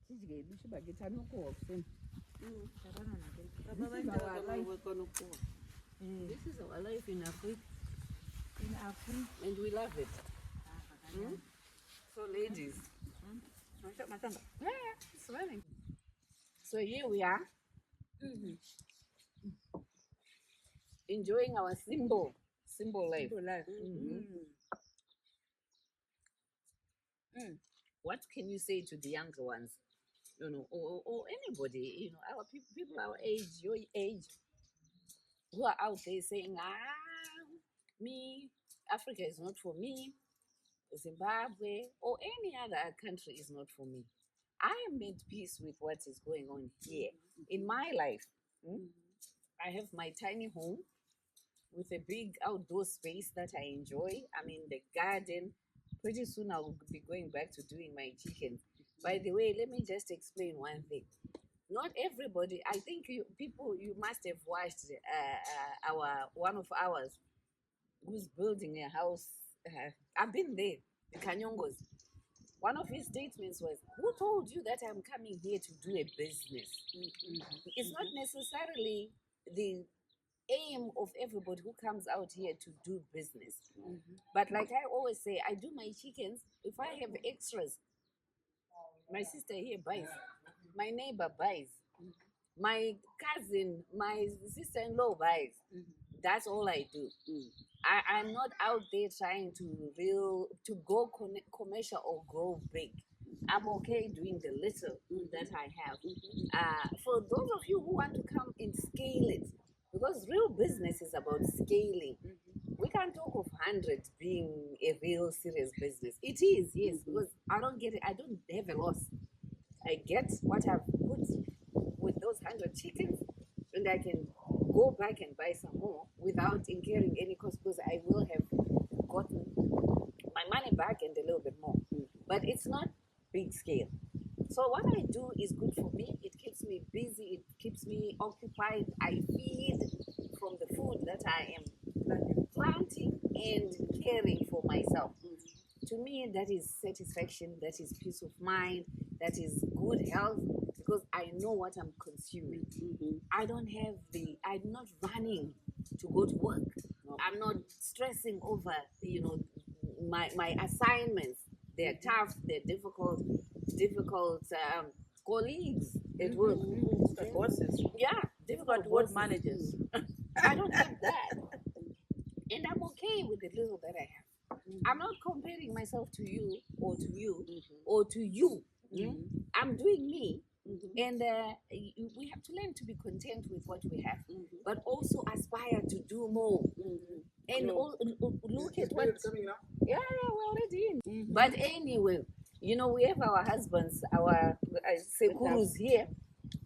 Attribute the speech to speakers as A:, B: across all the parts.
A: This is our life in Africa. And we love it. So ladies, yeah, it's running. So here we are, enjoying our simple life. What can you say to the younger ones, or anybody, our people our age, your age, who are out there saying, me, Africa is not for me, Zimbabwe or any other country is not for me. I am made peace with what is going on here in my life. I have my tiny home with a big outdoor space that I enjoy. I'm in the garden. Pretty soon I'll be going back to doing my chickens. By the way, let me just explain one thing. Not everybody, I think you must have watched one of ours who's building a house. I've been there, the Kanyongos. One of his statements was, who told you that I'm coming here to do a business? It's not necessarily the aim of everybody who comes out here to do business. But like I always say, I do my chickens. If I have extras, my sister here buys, my neighbor buys, my cousin, my sister-in-law buys. That's all I do. I'm not out there trying to go commercial or grow big. I'm okay doing the little that I have. For those of you who want to come and scale it, because real business is about scaling. We can't talk of 100 being a real serious business. It is, yes, because I don't get it. I don't have a loss. I get what I've put with those 100 chickens, and I can go back and buy some more without incurring any cost, because I will have gotten my money back and a little bit more. But it's not big scale. So what I do is good for me. It keeps me busy. It keeps me occupied. I feed from the food that I am planting and caring for myself. To me, that is satisfaction. That is peace of mind. That is good health, because I know what I'm consuming. I'm not running to go to work. I'm not stressing over, my assignments. They're tough, they're difficult colleagues at work.
B: Bosses.
A: Yeah, difficult
B: ward managers.
A: I don't have that. And I'm okay with the little that I have. I'm not comparing myself to you or to you or to you. I'm doing me. And we have to learn to be content with what we have, but also aspire to do more. And look at what. Yeah, we're already in. But anyway, we have our husbands, our sekurus here.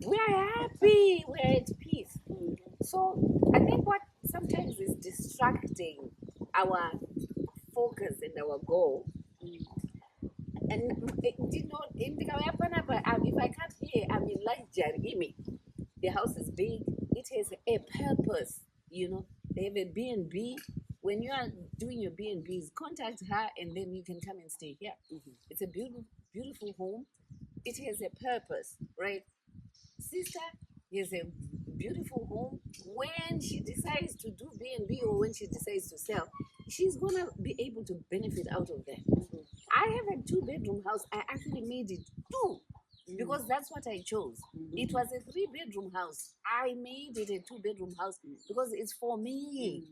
A: We are happy. We are at peace. So I think what sometimes is distracting our focus and our goal. And if I come here, I'm in luxury. The house is big. It has a purpose. They have a B&B. When you are doing your B&Bs, contact her and then you can come and stay here. It's a beautiful, beautiful home. It has a purpose, right? Sister has a beautiful home. When she decides to do B&B or when she decides to sell, she's going to be able to benefit out of that. I have a 2-bedroom house. I actually made it 2 because that's what I chose. It was a 3-bedroom house. I made it a 2-bedroom house because it's for me.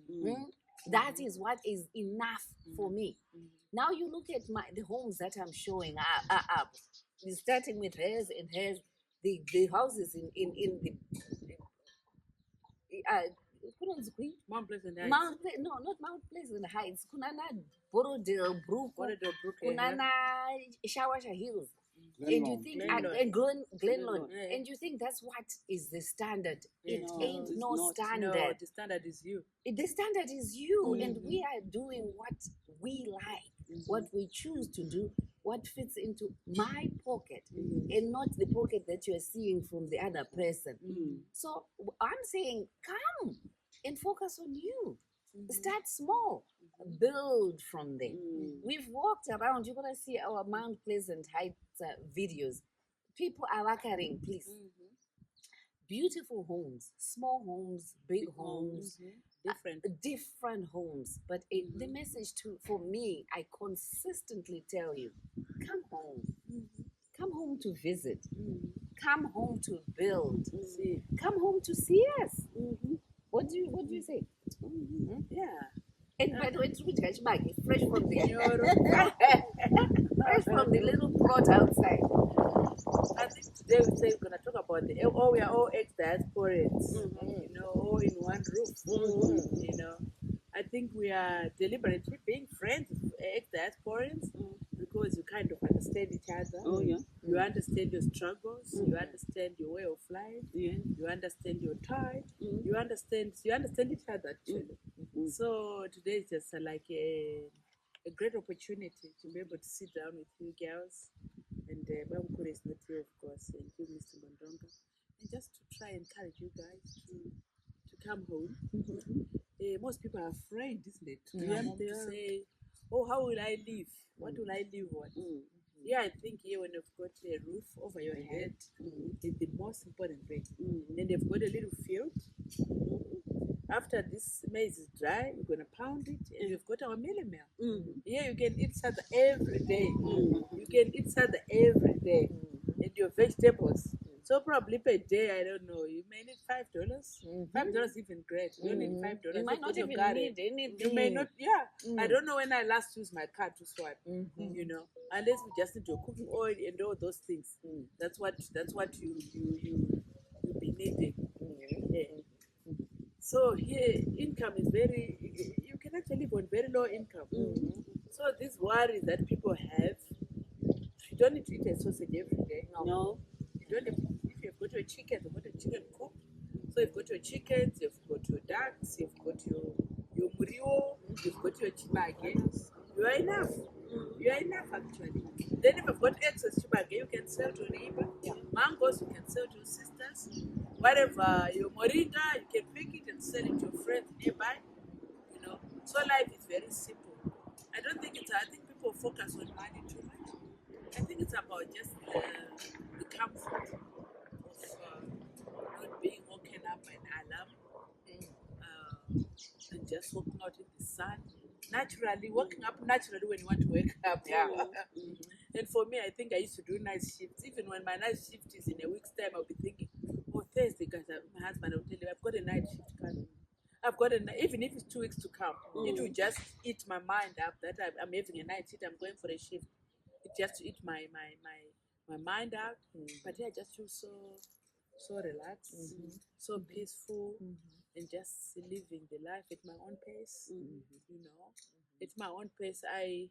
A: That is what is enough for me. Now you look at the homes that I'm showing up. Starting with hers and hers. The houses in the
B: Mount Pleasant Heights.
A: Not Mount Pleasant Heights. Kunana Borodale Brook. Kunana Shawasha Hills. And you think Glenlawn. And you think that's what is the standard? It ain't no standard.
B: No, the standard is you.
A: The standard is you, and we are doing what we like, what we choose to do, what fits into my pocket, and not the pocket that you are seeing from the other person. So I'm saying, come and focus on you. Start small, build from there. We've walked around. You're gonna see our Mount Pleasant Heights videos. People are working, please. Beautiful homes, small homes, big homes, different homes. But the message for me, I consistently tell you, come home. Come home to visit. Come home to build. Come home to see us. What do you say?
B: Yeah.
A: And by the way, fresh from the fresh from the little plot outside.
B: I think today we're going to talk about we are all ex-diasporans, all in one roof. I think we are deliberately being friends with ex-diasporans because you kind of understand each other. You understand your struggles. You understand your way of life. You understand your tribe. You understand each other actually. So today is just like a great opportunity to be able to sit down with you girls. And Bamkure is not here, of course, and you, Mr. Mandonga, and just to try and encourage you guys to come home. Most people are afraid, isn't it? To say, oh, how will I live? What will I live on? Yeah, I think here when you've got a roof over your head is the most important thing. And you've got a little field. After this maize is dry, we're going to pound it, and we've got our mealie meal. Yeah, you can eat sada every day. You can eat sada every day. And your vegetables. So probably per day, I don't know, you may need $5. $5 even great. You don't need $5.
A: You might not even need anything.
B: You may not, I don't know when I last used my car to swipe, unless we just need your cooking oil and all those things. That's what you be needing. So here, income is you can actually live on very low income. So these worries that people have, you don't need to eat a sausage every day.
A: No.
B: You don't have, if you've got your chicken, you've got a chicken coop. So you've got your chickens, you've got your ducks, you've got your murio, you've got your chibage. You are enough. You are enough actually. Then if you've got excess chibage, you can sell to a neighbor. Mangoes, you can sell to your sisters. Whatever, your moringa, you can pick it and sell it to your friends nearby. So life is very simple. I think people focus on money too much. I think it's about just the comfort of not being woken up by an alarm and just walking out in the sun. Waking up naturally when you want to wake up. And for me, I think I used to do night shifts. Even when my night shift is in a week's time, I'll be thinking, oh, Thursday, guys, my husband will tell you, I've got a night shift coming. Even if it's 2 weeks to come, it will just eat my mind up that I'm having a night shift, I'm going for a shift. It just eat my mind out. But yeah, I just feel so relaxed, so peaceful, and just living the life at my own pace. At my own pace. I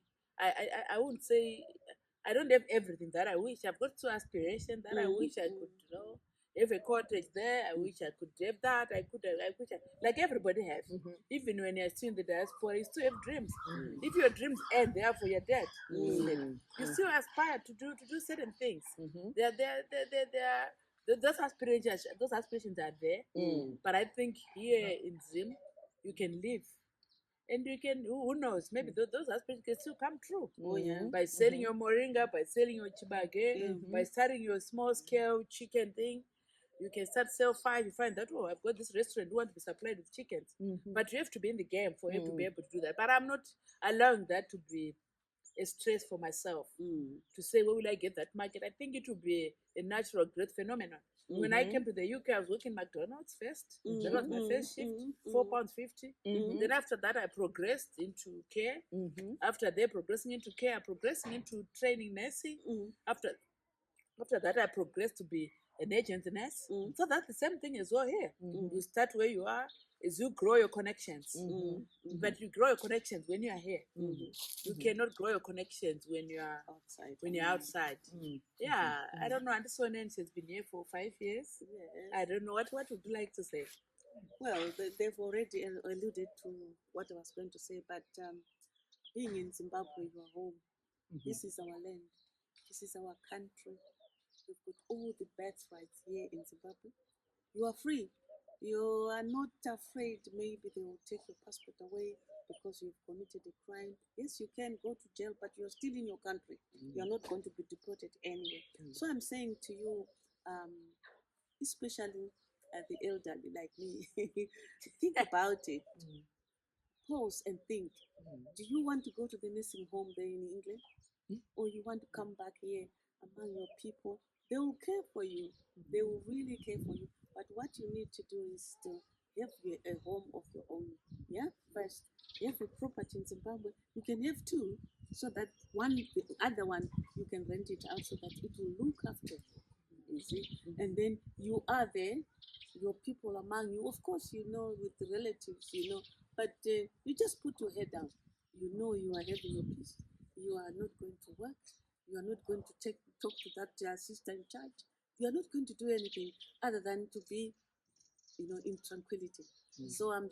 B: wouldn't say I don't have everything that I wish. I've got two aspirations that I wish I could, have a cottage there. I wish I could have that. I wish like everybody has. Even when you're still in the diaspora, you still have dreams. If your dreams end, therefore you're dead. You still aspire to do certain things. Those aspirations are there. But I think here in Zim, you can live. And you can, who knows, maybe those aspirations can still come true. By selling your moringa, by selling your chibage, by starting your small scale chicken thing. You can start sell 5, you find that, oh, I've got this restaurant, you want to be supplied with chickens. But you have to be in the game for you to be able to do that. But I'm not allowing that to be a stress for myself. To say, where will I get that market? I think it will be a natural growth phenomenon. When I came to the UK, I was working McDonald's first. That was my first shift, £4.50. Then after that, I progressed into care. After they progressing into care, I progressing into training nursing. After that, I progressed to be an agent nurse. So that's the same thing as well here. You start where you are, as you grow your connections. But you grow your connections when you are here. You cannot grow your connections when you are outside. Yeah, I don't know. And this one has been here for 5 years. I don't know. What would you like to say?
C: Well, they've already alluded to what I was going to say, but being in Zimbabwe, your home, this is our land, this is our country. We've got all the birthrights here in Zimbabwe. You are free. You are not afraid maybe they will take your passport away because you've committed a crime. Yes, you can go to jail, but you're still in your country. You're not going to be deported anyway. So I'm saying to you, especially the elderly like me, think about it. Pause and think. Do you want to go to the nursing home there in England? Or you want to come back here among your people? They will care for you. They will really care for you. But what you need to do is to have a home of your own. Yeah, first. You have a property in Zimbabwe. You can have two, so that the other one, you can rent it out so that it will look after you. You see? And then you are there, your people among you. Of course, with the relatives, but you just put your head down. You know you are having your peace. You are not going to work. You are not going to talk to that sister in charge. You are not going to do anything other than to be, in tranquility. So I'm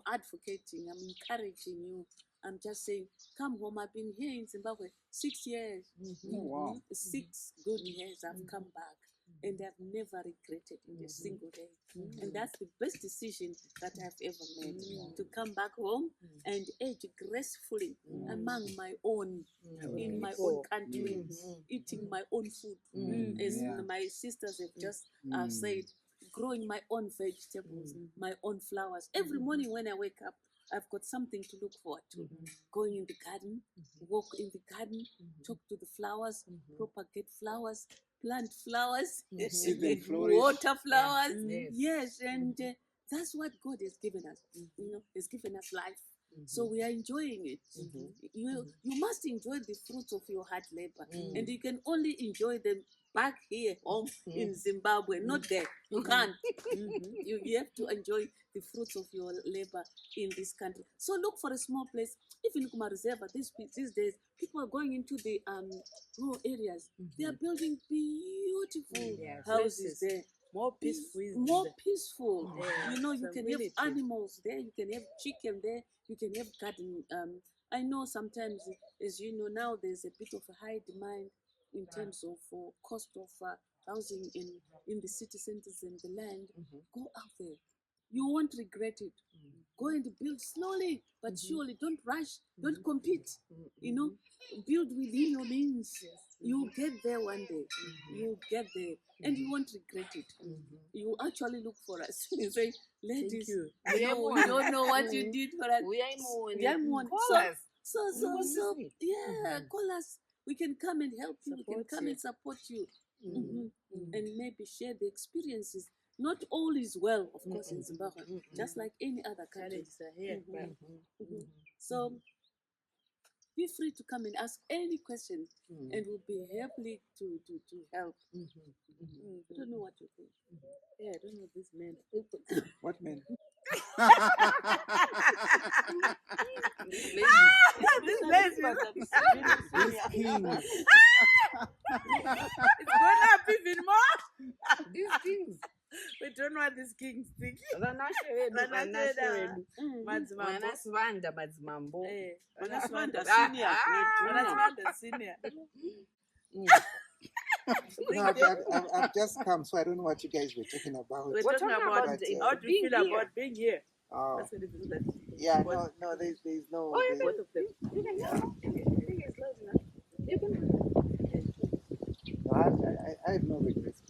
C: advocating. I'm encouraging you. I'm just saying, come home. I've been here in Zimbabwe 6 years.
D: Oh, wow.
C: 6 good years. I've come back. And I've never regretted it a single day. And that's the best decision that I've ever made, to come back home and age gracefully among my own, in my own country, eating my own food, as my sisters have just said, growing my own vegetables, my own flowers. Every morning when I wake up, I've got something to look forward to. Going in the garden, walk in the garden, talk to the flowers, propagate flowers, plant flowers,
D: See them flourish.
C: water flowers. Yes, and that's what God has given us. Has given us life. So we are enjoying it. You must enjoy the fruits of your hard labor, and you can only enjoy them back here home in Zimbabwe, not there. You can't. You have to enjoy the fruits of your labor in this country. So look for a small place. Even Kuma Reserva, these days, people are going into the rural areas. They are building beautiful houses there.
B: More peaceful.
C: More peaceful.
B: Yeah.
C: You can have animals there. You can have chicken there. You can have garden. I know sometimes, as you know, now there's a bit of a high demand in terms of cost of housing in the city centers and the land. Go out there. You won't regret it. Go and build slowly but surely. Don't rush. Don't compete. Build within your means. You'll get there one day. You'll get there, and you won't regret it. You actually look for us. You say, ladies,
B: you.
C: we don't know what you did for us.
A: We are more.
C: Call us. So, call us. We can come and help you. We can come and support you, and maybe share the experiences. Not all is well, of course, in Zimbabwe, just like any other country. So be free to come and ask any question, and we'll be happy to help. I don't know what you think. Yeah, I don't know this man.
D: What man?
B: This lady.
D: These kings.
B: It's going up even more.
A: These things.
B: We don't know what these kings think.
A: Vanasvanda madzimambo.
C: Vanasvanda senior.
B: Vanasvanda senior.
D: No, I've just come, so I don't know what you guys were talking about.
B: We're talking about how do you feel about being here?
D: Oh,
B: That's what it is. That
D: yeah, no, there's no.
A: Oh,
D: there's-
B: both of them.
A: You can go. It's close enough. You can.
D: No, I have no regrets.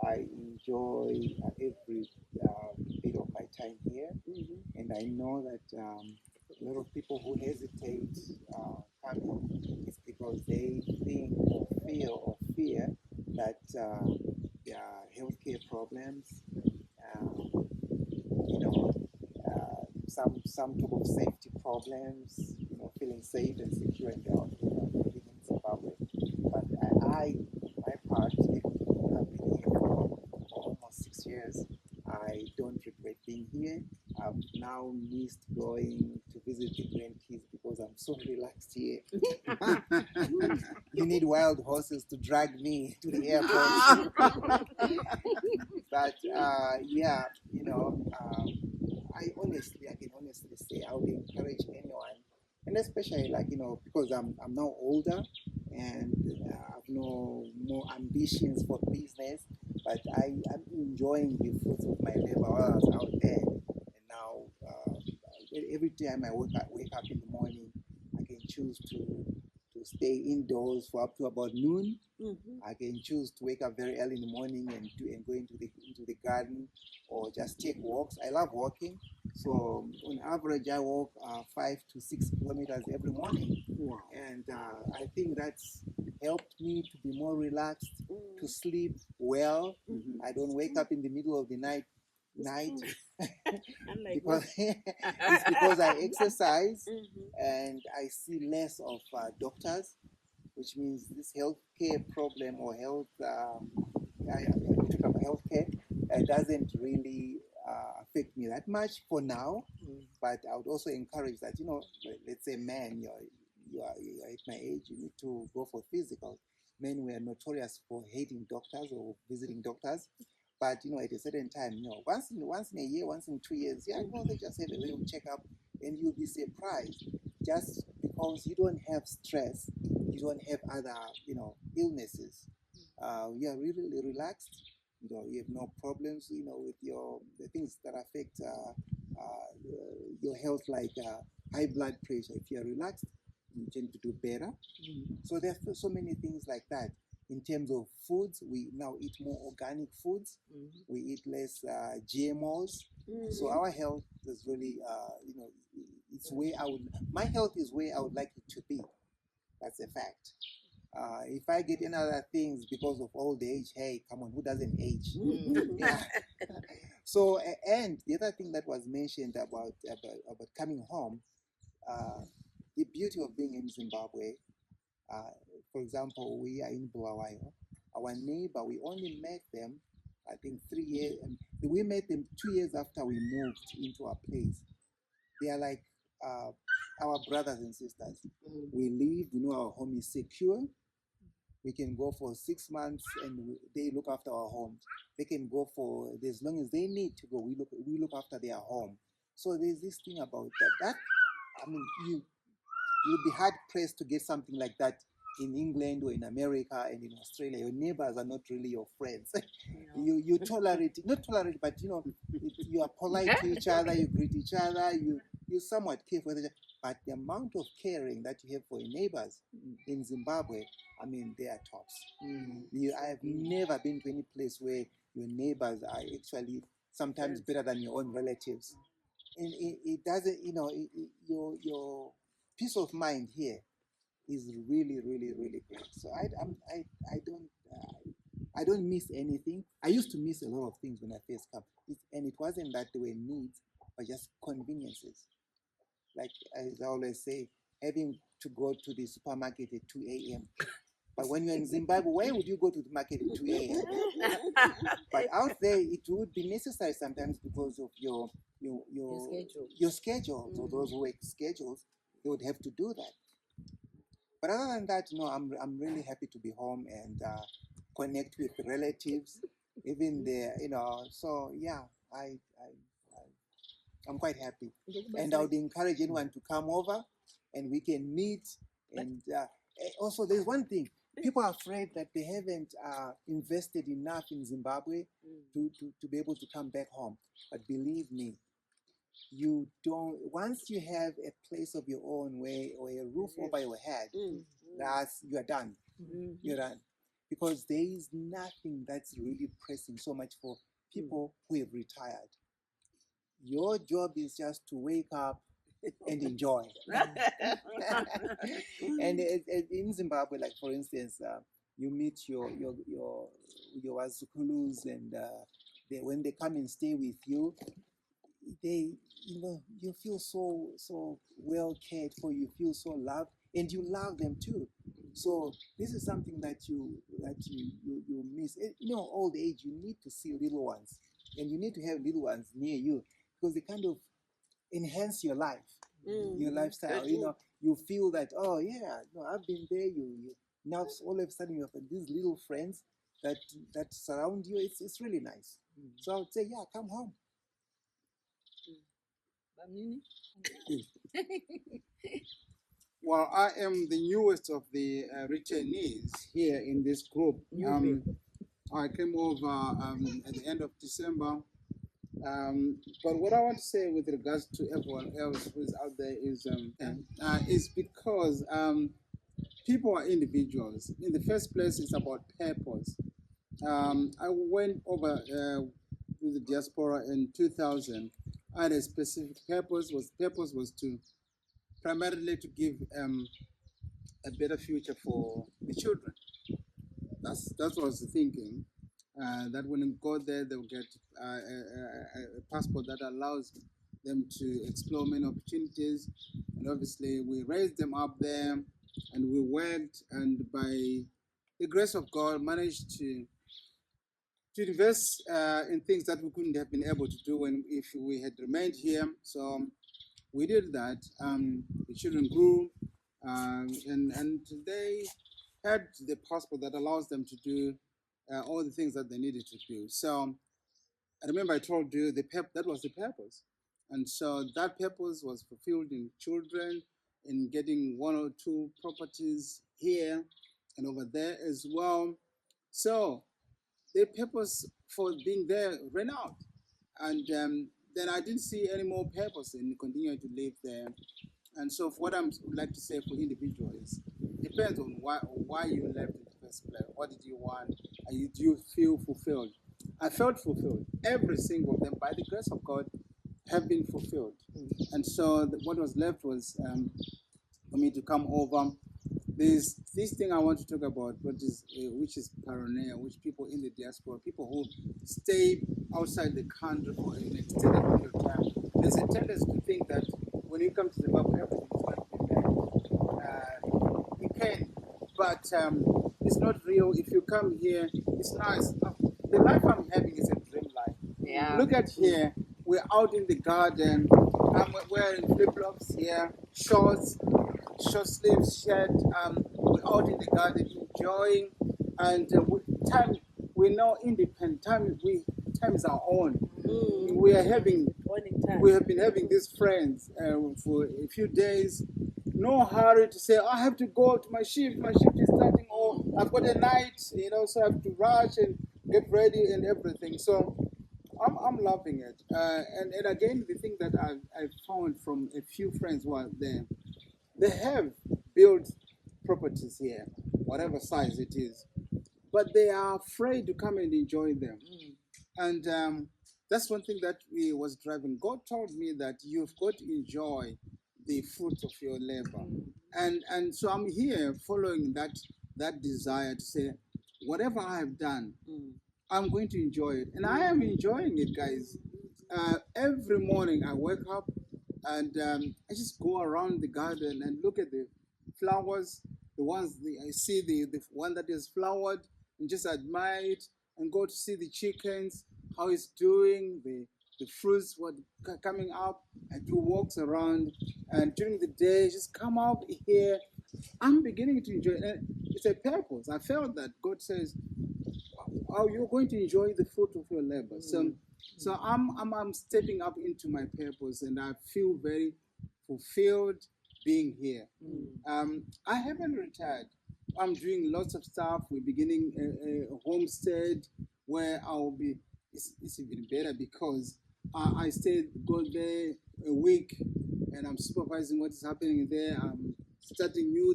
D: I enjoy every bit of my time here, and I know that a lot of people who hesitate coming is because they think or fear that there are healthcare problems, some type of safety problems, feeling safe and secure in living in Zimbabwe. But my part, I've been here for almost 6 years. I don't regret being here. I've now missed going to visit the grandkids because I'm so relaxed here. You need wild horses to drag me to the airport. But I can honestly say I would encourage anyone, and especially because I'm now older and I've no more ambitions for business. But I'm enjoying the fruits of my labor while I was out there. And now, every time I wake up in the morning, I can choose to stay indoors for up to about noon. I can choose to wake up very early in the morning and go into the garden or just take walks. I love walking, so on average I walk 5 to 6 kilometers every morning.
C: Wow.
D: And I think that's helped me to be more relaxed, to sleep well. I don't wake up in the middle of the night. Because it's because I exercise and I see less of doctors, which means this healthcare problem or healthcare doesn't really affect me that much for now. But I would also encourage that, let's say man, you are at my age, you need to go for physical. Men were notorious for hating doctors or visiting doctors. But at a certain time, once in a year, once in 2 years, they just have a little checkup, and you'll be surprised. Just because you don't have stress, you don't have other, illnesses. You are really relaxed. You have no problems, with the things that affect your health, like high blood pressure. If you are relaxed, you tend to do better. So there are so many things like that. In terms of foods, we now eat more organic foods. We eat less GMOs. So our health is really, it's where my health is where I would like it to be. That's a fact. If I get any other things because of old age, hey, come on, who doesn't age? Yeah. So, and the other thing that was mentioned about coming home, the beauty of being in Zimbabwe. For example, we are in Bulawayo. Our neighbor, we only met them, I think 3 years. We met them 2 years after we moved into our place. They are like our brothers and sisters. We live, our home is secure. We can go for 6 months and they look after our homes. They can go for as long as they need to go. We look after their home. So there's this thing about that. I mean, you'll be hard pressed to get something like that in England or in America and in Australia. Your neighbors are not really your friends. You tolerate, not tolerate, but you are polite to each other. You greet each other. You somewhat care for each other. But the amount of caring that you have for your neighbors in Zimbabwe, I mean, they are tops. I have never been to any place where your neighbors are actually sometimes better than your own relatives. And it doesn't, your peace of mind here is really, really, really great. So I don't miss anything. I used to miss a lot of things when I first came, and it wasn't that they were needs, but just conveniences. Like as I always say, having to go to the supermarket at 2 a.m. But when you're in Zimbabwe, where would you go to the market at 2 a.m.? But out there, it would be necessary sometimes because of your schedule. So those work schedules, they would have to do that. But other than that, I'm really happy to be home and connect with relatives, even there, So yeah, I'm quite happy, and I would encourage anyone to come over, and we can meet. And also, there's one thing: people are afraid that they haven't invested enough in Zimbabwe to be able to come back home. But believe me, you don't. Once you have a place of your own, or a roof over your head, you are done. You're done, because there is nothing that's really pressing so much for people who have retired. Your job is just to wake up and enjoy. And in Zimbabwe, like for instance, you meet your Azukulus, and when they come and stay with you, you feel so well cared for. You feel so loved, and you love them too. So this is something that you miss. Old age, you need to see little ones, and you need to have little ones near you, because they kind of enhance your life, your lifestyle. You feel that, oh yeah, no, I've been there. You now all of a sudden you have these little friends that surround you. It's really nice. So I would say, yeah, come home.
E: Well, I am the newest of the returnees here in this group. I came over at the end of December. But what I want to say with regards to everyone else who's out there is because people are individuals. In the first place, it's about purpose. I went over to the diaspora in 2000. I had a specific purpose. Purpose was to primarily to give a better future for the children. That was the thinking. That when they go there, they'll get a passport that allows them to explore many opportunities. And obviously, we raised them up there, and we worked, and by the grace of God, managed to invest in things that we couldn't have been able to do if we had remained here. So we did that. The children grew, and they had the passport that allows them to do all the things that they needed to do. So I remember I told you that was the purpose, and so that purpose was fulfilled in children, in getting one or two properties here and over there as well. So the purpose for being there ran out, and then I didn't see any more purpose in continuing to live there. And so, for what I would like to say for individuals, depends on why you left in the first place. What did you want? And do you feel fulfilled? I felt fulfilled. Every single of them, by the grace of God, have been fulfilled. And so, what was left was for me to come over. There's this thing I want to talk about, which is paranoia, which people in the diaspora, people who stay outside the country for an extended period of time, there's a tendency to think that when you come to Zimbabwe, everything is going to be bad. It can, but it's not real. If you come here, it's nice. The life I'm having is a dream life.
A: Yeah.
E: Look at here. We're out in the garden. I'm wearing flip-flops here, shorts, short sleeves shirt. We're out in the garden enjoying, and we're now independent. Time is our own. We have been having these friends for a few days. No hurry to say, I have to go to my shift. My shift is starting, or I've got a night, so I have to rush and get ready and everything. So I'm loving it. And again, the thing that I found from a few friends who are there, they have built properties here, whatever size it is, but they are afraid to come and enjoy them. And that's one thing that was driving. God told me that you've got to enjoy the fruit of your labor. And so I'm here following that desire to say, whatever I have done, I'm going to enjoy it. And I am enjoying it, guys. Every morning I wake up and I just go around the garden and look at the flowers, I see the one that is flowered, and just admire it, and go to see the chickens, how it's doing, the fruits, what coming up. I do walks around, and during the day, just come out here. I'm beginning to enjoy it. And it's a purpose. I felt that God says, "Oh, you're going to enjoy the fruit of your labor." So I'm stepping up into my purpose, and I feel very fulfilled being here. I haven't retired. I'm doing lots of stuff. We're beginning a homestead where I'll be. It's even better because I go there a week, and I'm supervising what is happening there. I'm starting new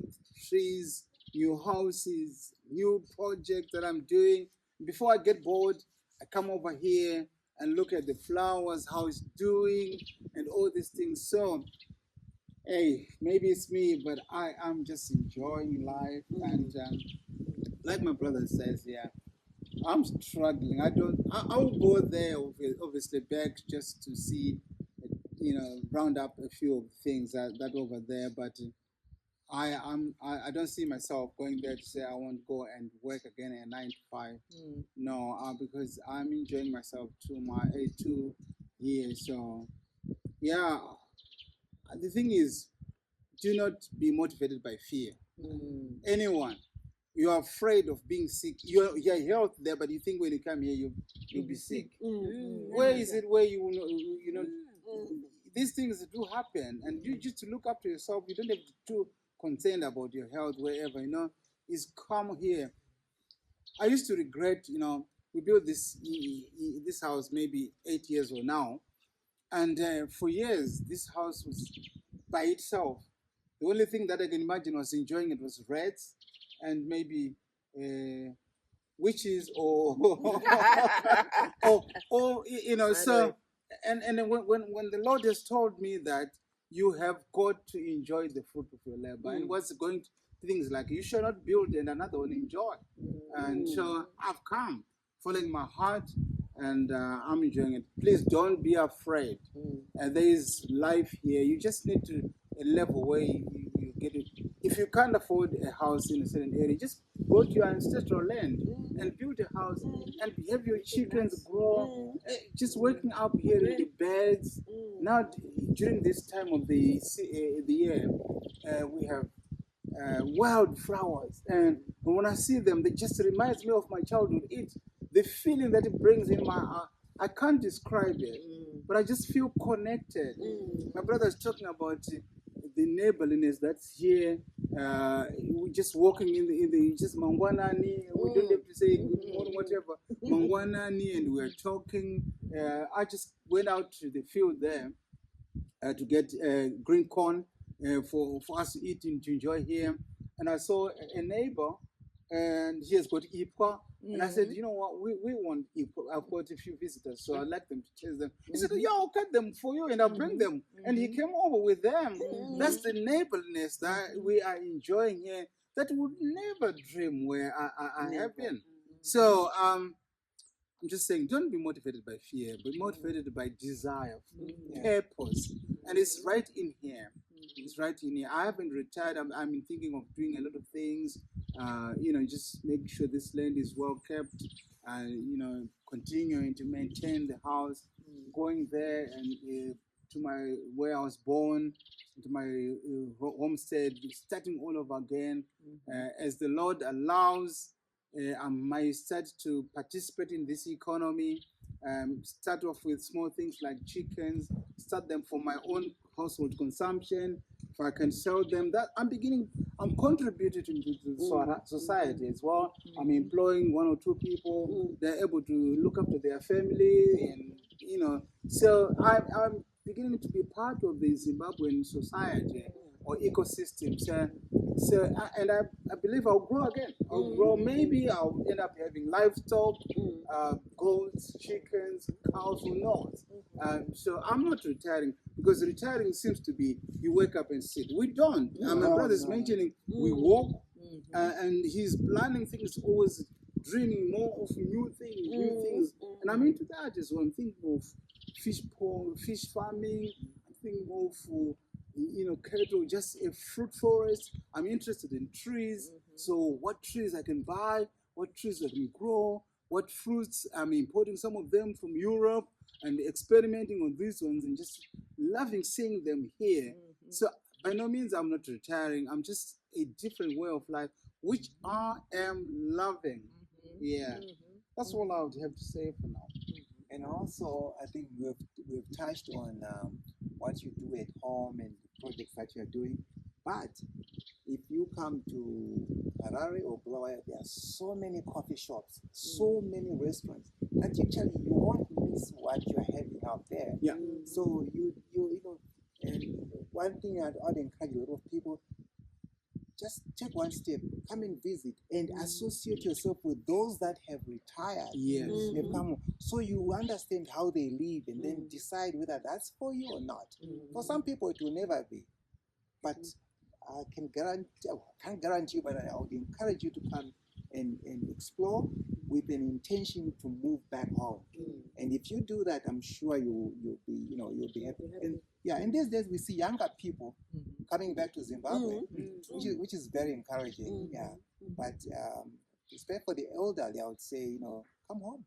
E: trees, new houses, new projects that I'm doing. Before I get bored, I come over here and look at the flowers, how it's doing, and all these things. So, hey, maybe it's me, but I am just enjoying life. And like my brother says, yeah, I'm struggling. I'll go there, obviously, back just to see, round up a few of things that over there, but I don't see myself going there to say I want to go and work again at 9 to 5. No, because I'm enjoying myself too here. So yeah, the thing is, do not be motivated by fear. Anyone, you are afraid of being sick. You're healthy there, but you think when you come here you'll be sick. Where is it where you know these things do happen, and you just look up to yourself. You don't have to concerned about your health wherever, is come here. I used to regret, we built this house maybe 8 years ago now, and for years this house was by itself. The only thing that I can imagine was enjoying it was rats and maybe witches or so. And then when the Lord has told me that you have got to enjoy the fruit of your labor, and what's going to things like you shall not build and another one enjoy. And so I've come following my heart, and I'm enjoying it. Please don't be afraid. There is life here. You just need to a level where you get it. If you can't afford a house in a certain area, just go to your ancestral land and build a house and have your chickens grow. Just waking up hearing the birds. Now during this time of the year, we have wild flowers, and when I see them, they just reminds me of my childhood. The feeling that it brings in my heart, I can't describe it, but I just feel connected. My brother is talking about the neighborliness that's here. We're just walking in the just mangwanani. We don't have to say good morning, whatever. Mangwanani, and we're talking. I just went out to the field there to get green corn for us to eat and to enjoy here. And I saw a neighbor, and he has got ipwa. And I said, you know what, we want ipwa. I've got a few visitors, so I'd like them to taste them. He said, yeah, I'll cut them for you and I'll bring them. And he came over with them. That's the neighborliness that we are enjoying here that would never dream where I have been. So I'm just saying, don't be motivated by fear, but motivated by desire, purpose. And it's right in here. It's right in here. I haven't retired. I'm thinking of doing a lot of things. Just make sure this land is well kept. Continuing to maintain the house, going there and to where I was born, to my homestead, starting all over again. As the Lord allows, I might start to participate in this economy. Start off with small things like chickens, start them for my own household consumption. If I can sell them, that I'm contributing to the society as well. I'm employing one or two people. They're able to look after their family, and so I'm beginning to be part of the Zimbabwean society or ecosystem. I believe I'll grow again. I'll grow. Maybe I'll end up having livestock, goats, chickens, cows, who knows? So I'm not retiring, because retiring seems to be you wake up and sit. We don't. My brother's mentioning we walk, and he's planning things, always dreaming more of new things. And I'm into that as well. I'm thinking of fish farming. I'm thinking of cattle, just a fruit forest. I'm interested in trees. So what trees I can buy, what trees I can grow, what fruits. I'm importing some of them from Europe and experimenting on these ones, and just loving seeing them here. So by no means I'm not retiring. I'm just a different way of life, which I am loving. Yeah, that's all I would have to say for now.
D: And also, I think we've touched on what you do at home and the projects that you're doing. But if you come to Harare or Bulawayo, there are so many coffee shops, so many restaurants that actually you won't miss what you're having out there.
E: Yeah.
D: So and one thing I'd encourage a lot of people, just take one step, come and visit and associate yourself with those that have retired.
E: Yes.
D: They've come, so you understand how they live and then decide whether that's for you or not. For some people, it will never be. But I can't guarantee, but I would encourage you to come and explore with an intention to move back home. And if you do that, I'm sure you'll be happy. And these days we see younger people coming back to Zimbabwe, which is very encouraging. Yeah, but especially for the elderly, I would say, come home.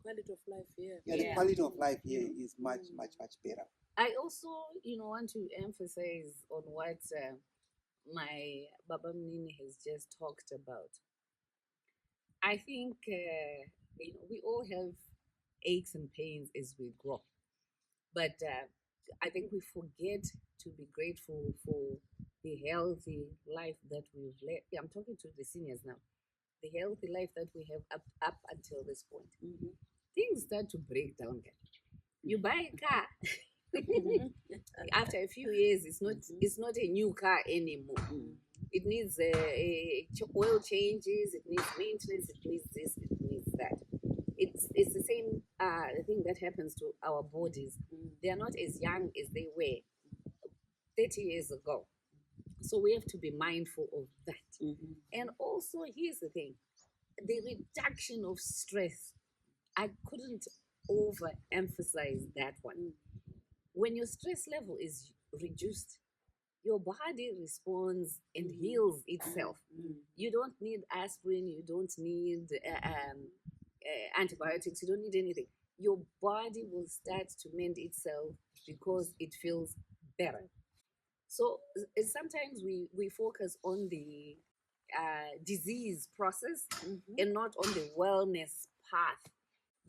C: Quality of life here.
D: Yeah, the quality of life here is much better.
A: I also, want to emphasize on what my Baba Mnini has just talked about. I think we all have aches and pains as we grow, but I think we forget to be grateful for the healthy life that we've led. I'm talking to the seniors now. The healthy life that we have up until this point. Things start to break down. You buy a car. After a few years, it's not a new car anymore. It needs oil changes, it needs maintenance, it needs this, it needs that. It's the same thing that happens to our bodies. They are not as young as they were 30 years ago. So we have to be mindful of that. And also, here's the thing, the reduction of stress. I couldn't overemphasize that one. When your stress level is reduced, your body responds and heals itself. You don't need aspirin, you don't need antibiotics, you don't need anything. Your body will start to mend itself because it feels better. So sometimes we focus on the disease process and not on the wellness path.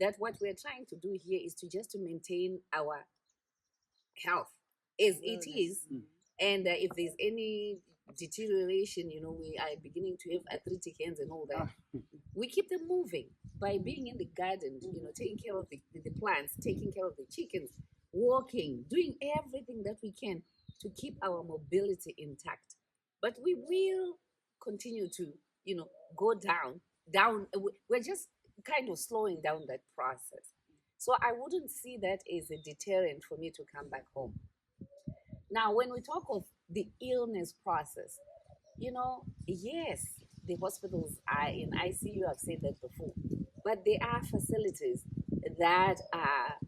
A: That what we're trying to do here is to just to maintain our health as it is. And if there's any deterioration, we are beginning to have arthritic hands and all that, we keep them moving by being in the garden, taking care of the plants, taking care of the chickens, walking, doing everything that we can to keep our mobility intact. But we will continue to, go down. We're just kind of slowing down that process. So I wouldn't see that as a deterrent for me to come back home. Now, when we talk of the illness process, yes, the hospitals are in ICU, I've said that before, but there are facilities that are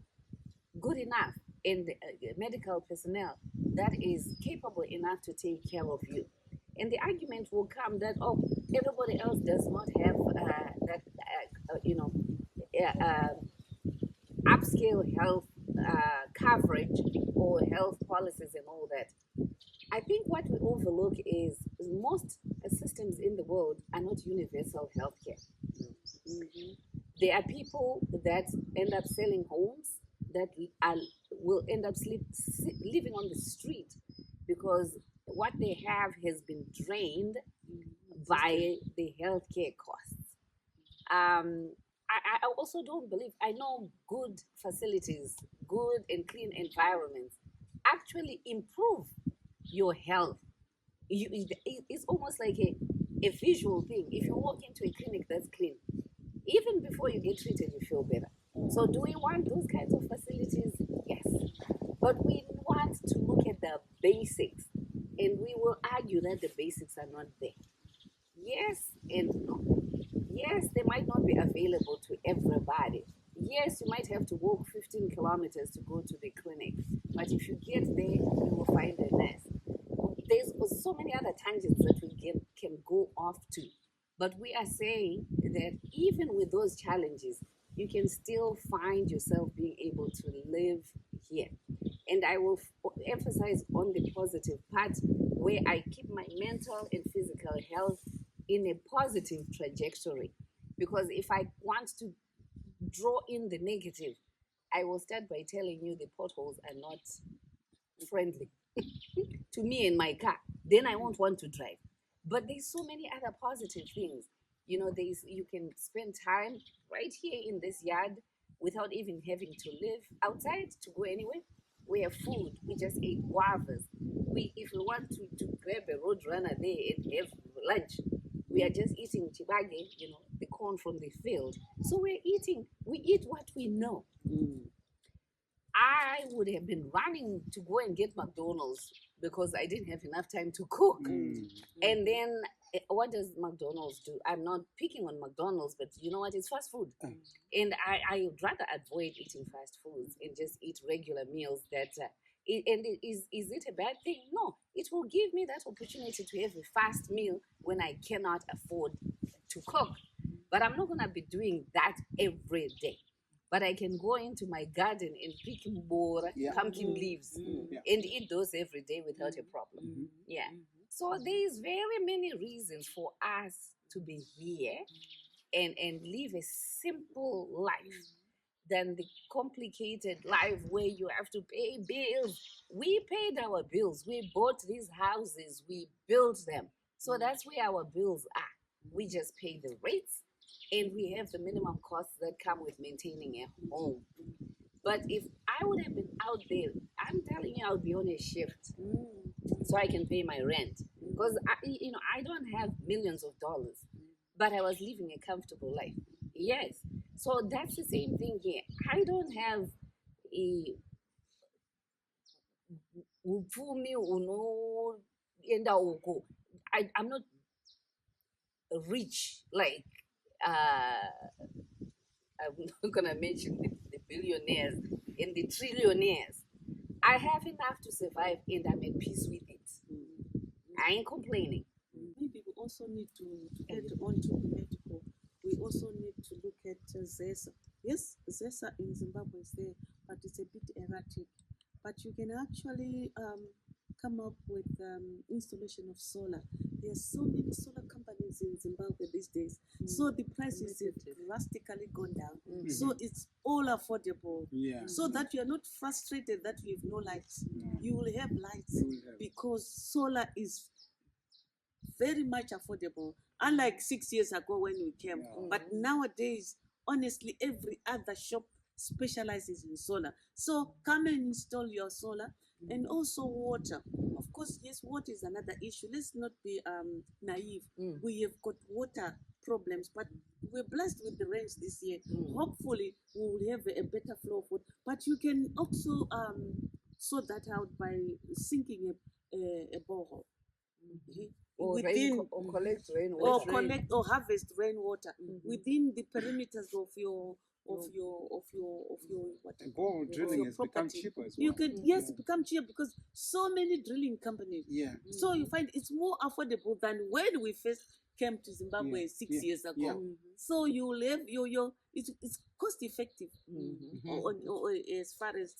A: good enough and medical personnel that is capable enough to take care of you. And the argument will come that, everybody else does not have that, upscale health coverage or health policies and all that. I think what we overlook is most systems in the world are not universal healthcare. There are people that end up selling homes that will end up living on the street because what they have has been drained by the healthcare costs. I also don't believe, I know good facilities, good and clean environments actually improve your health. It's almost like a visual thing. If you walk into a clinic that's clean, even before you get treated, you feel better. So do we want those kinds of facilities? Yes. But we want to look at the basics, and we will argue that the basics are not there. Yes and no. Yes, they might not be available to everybody. Yes, you might have to walk 15 kilometers to go to the clinic. But if you get there, you will find a nurse. There's so many other tangents that we can go off to. But we are saying that even with those challenges, you can still find yourself being able to live here. And I will emphasize on the positive part where I keep my mental and physical health in a positive trajectory. Because if I want to draw in the negative, I will start by telling you the potholes are not friendly to me in my car. Then I won't want to drive. But there's so many other positive things. You can spend time right here in this yard without even having to live outside to go anywhere. We have food. We just ate guavas. If we want to grab a road runner there and have lunch, we are just eating chibage, the corn from the field. So we eat what we know. I would have been running to go and get McDonald's because I didn't have enough time to cook. And then what does McDonald's do? I'm not picking on McDonald's, but you know what? It's fast food. And I would rather avoid eating fast foods and just eat regular meals that... is it a bad thing? No. It will give me that opportunity to have a fast meal when I cannot afford to cook. But I'm not going to be doing that every day. But I can go into my garden and pick pumpkin leaves and eat those every day without a problem. Yeah. So there's very many reasons for us to be here and live a simple life than the complicated life where you have to pay bills. We paid our bills. We bought these houses. We built them. So that's where our bills are. We just pay the rates, and we have the minimum costs that come with maintaining a home. But if I would have been out there, I'm telling you, I would be on a shift so I can pay my rent. Because I don't have millions of dollars, but I was living a comfortable life. Yes. So that's the same thing here. I don't have a upfumi unoenda uko. I'm not rich like I'm not gonna mention the billionaires and the trillionaires. I have enough to survive and I'm at peace with it. I ain't complaining.
C: Maybe we also need to get onto the medical. We also need to look at ZESA. Yes, ZESA in Zimbabwe is there, but it's a bit erratic. But you can actually come up with installation of solar. There's so many solar companies in Zimbabwe these days. So the price is drastically gone down. So it's all affordable.
E: Yeah.
C: So that you are not frustrated that you have no lights. You will have lights because solar is very much affordable. Unlike 6 years ago when we came. But nowadays, honestly, every other shop specializes in solar. So come and install your solar. And also water. Of course, yes, water is another issue. Let's not be naive. We have got water problems, but we're blessed with the rains this year. Hopefully, we will have a better flow of water. But you can also sort that out by sinking a borehole.
A: Or collect rainwater.
C: Or collect or harvest rainwater within the perimeters of your
E: Bore drilling has become cheaper as well.
C: You can become cheaper because so many drilling companies.
E: Yeah.
C: So you find it's more affordable than when we first came to Zimbabwe 6 years ago. So you will have it's cost effective or as far as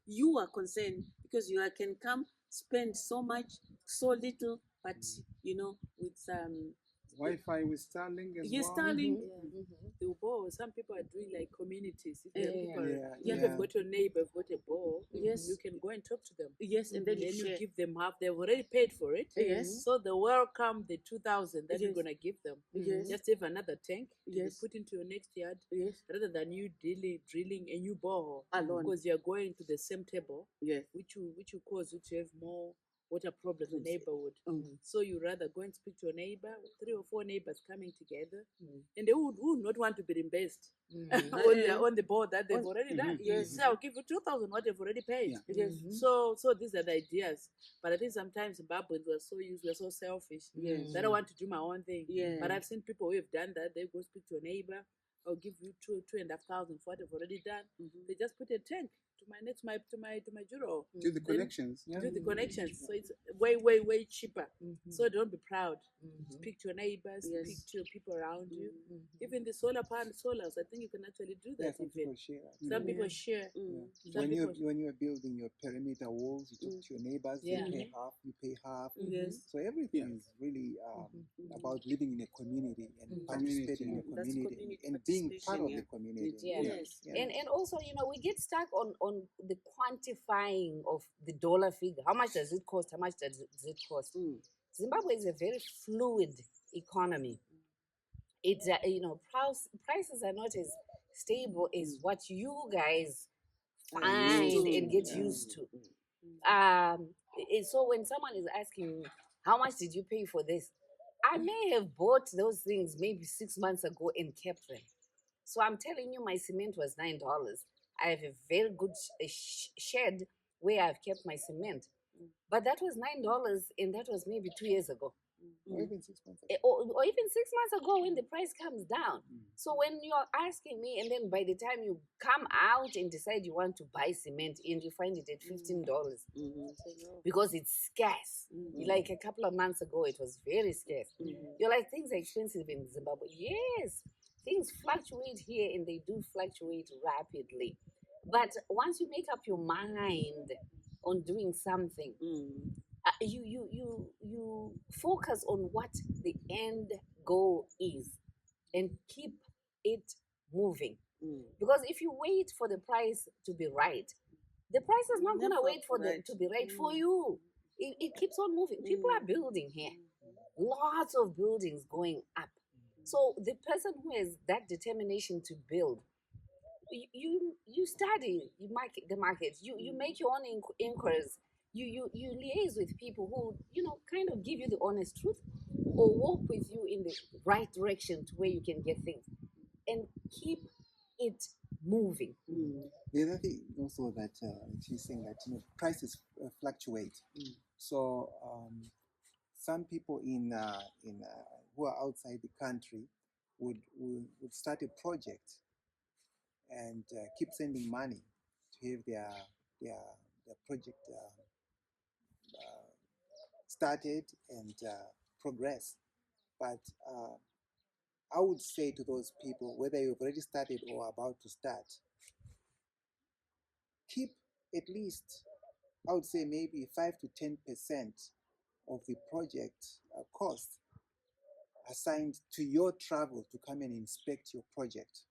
C: you are concerned, because you can come spend so much, so little, but with
E: Wi-Fi with Starlink as well.
C: Starlink.
B: The ball, some people are doing like communities. If
C: Yeah.
B: you've got your neighbor, you've got a ball,
C: Yes.
B: you can go and talk to them.
C: Yes, and then
B: And then
C: you
B: you
C: share.
B: give them half. They've already paid for it.
C: Yes.
B: So the welcome, the 2,000 that you're
C: Yes.
B: gonna give them.
C: Yes.
B: Just have another tank to be
C: Yes.
B: put into your next yard,
C: Yes.
B: rather than you drilling a new borehole
C: Alone.
B: because you're going to the same table,
C: Yes.
B: which will cause you to have more water problems in the neighborhood.
C: Mm.
B: So you rather go and speak to your neighbor, 3 or 4 neighbors coming together, and they would not want to be reimbursed on the board that they've already done.
C: Yes.
B: So I'll give you 2,000 what they've already paid.
C: Yes.
B: So these are the ideas. But I think sometimes Zimbabweans we're so selfish
C: Yes.
B: that I want to do my own thing.
C: Yeah.
B: But I've seen people who have done that. They go speak to a neighbor. I'll give you 2,500 for what they've already done. They just put a tank to my Juro.
E: Do the connections. Yeah.
B: Do the connections. So it's way cheaper. So don't be proud. Speak to your neighbors,
C: Yes.
B: speak to people around you. Even the solars, I think you can actually do
D: Yeah,
B: that.
D: some people share.
B: Some people share.
D: When you're building your perimeter walls, you talk to your neighbors.
A: Yeah.
D: They pay half, you pay half.
C: Yes.
D: So everything is really about living in a community and participating in a
C: That's
D: community
C: community
D: and being part of
C: participation,
D: the community.
A: Yeah.
C: Yes.
D: Yeah.
A: And also, we get stuck on the quantifying of the dollar figure. How much does it cost? How much does it cost? Zimbabwe is a very fluid economy. It's prices are not as stable as what you guys find and get used to. So when someone is asking me, how much did you pay for this? I may have bought those things maybe 6 months ago and kept them. So I'm telling you, my cement was $9. I have a very good shed where I've kept my cement. But that was $9 and that was maybe 2 years ago.
D: Or even 6 months.
A: Or even 6 months ago when the price comes down. So when you're asking me, and then by the time you come out and decide you want to buy cement and you find it at $15 because it's scarce. Like a couple of months ago, it was very scarce. You're like, things are expensive in Zimbabwe. Yes, things fluctuate here and they do fluctuate rapidly. But once you make up your mind on doing something, you focus on what the end goal is and keep it moving. Because Because if you wait for the price to be right, the price is not going to
C: Never
A: wait for
C: right.
A: to be right for you. It keeps on moving. People are building here. Lots of buildings going up. So the person who has that determination to build, you study the market. You make your own inquiries. You liaise with people who kind of give you the honest truth, or walk with you in the right direction to where you can get things, and keep it moving.
D: The other thing also that she's saying that prices fluctuate. So some people in who are outside the country would start a project and keep sending money to have their project started and progress. But I would say to those people, whether you've already started or about to start, keep at least, I would say maybe 5 to 10% of the project cost assigned to your travel to come and inspect your project.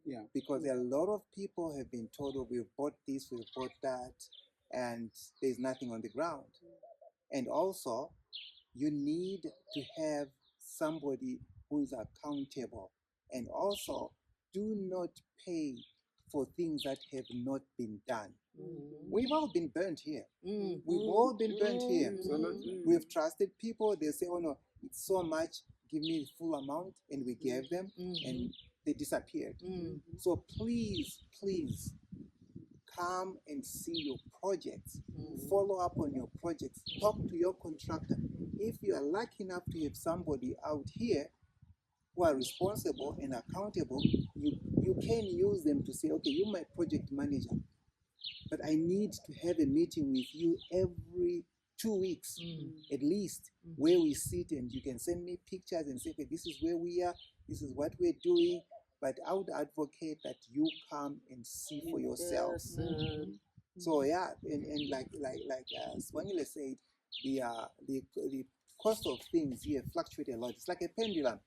E: Yeah.
D: Because a lot of people have been told, oh, we've bought this, we've bought that, and there's nothing on the ground. And also, you need to have somebody who is accountable. And also, do not pay for things that have not been done. We've all been burnt here. We've all been burnt here. So we've trusted people. They say, oh no, it's so much, give me the full amount. And we gave them and they disappeared. So please, please come and see your projects. Follow up on your projects. Talk to your contractor. If you are lucky enough to have somebody out here who are responsible and accountable, you can use them to say, okay, you're my project manager, but I need to have a meeting with you every 2 weeks at least, where we sit and you can send me pictures and say, okay, this is where we are, this is what we're doing. But I would advocate that you come and see for yourself. So yeah, and like Swangile said, the cost of things here fluctuate a lot. It's like a pendulum.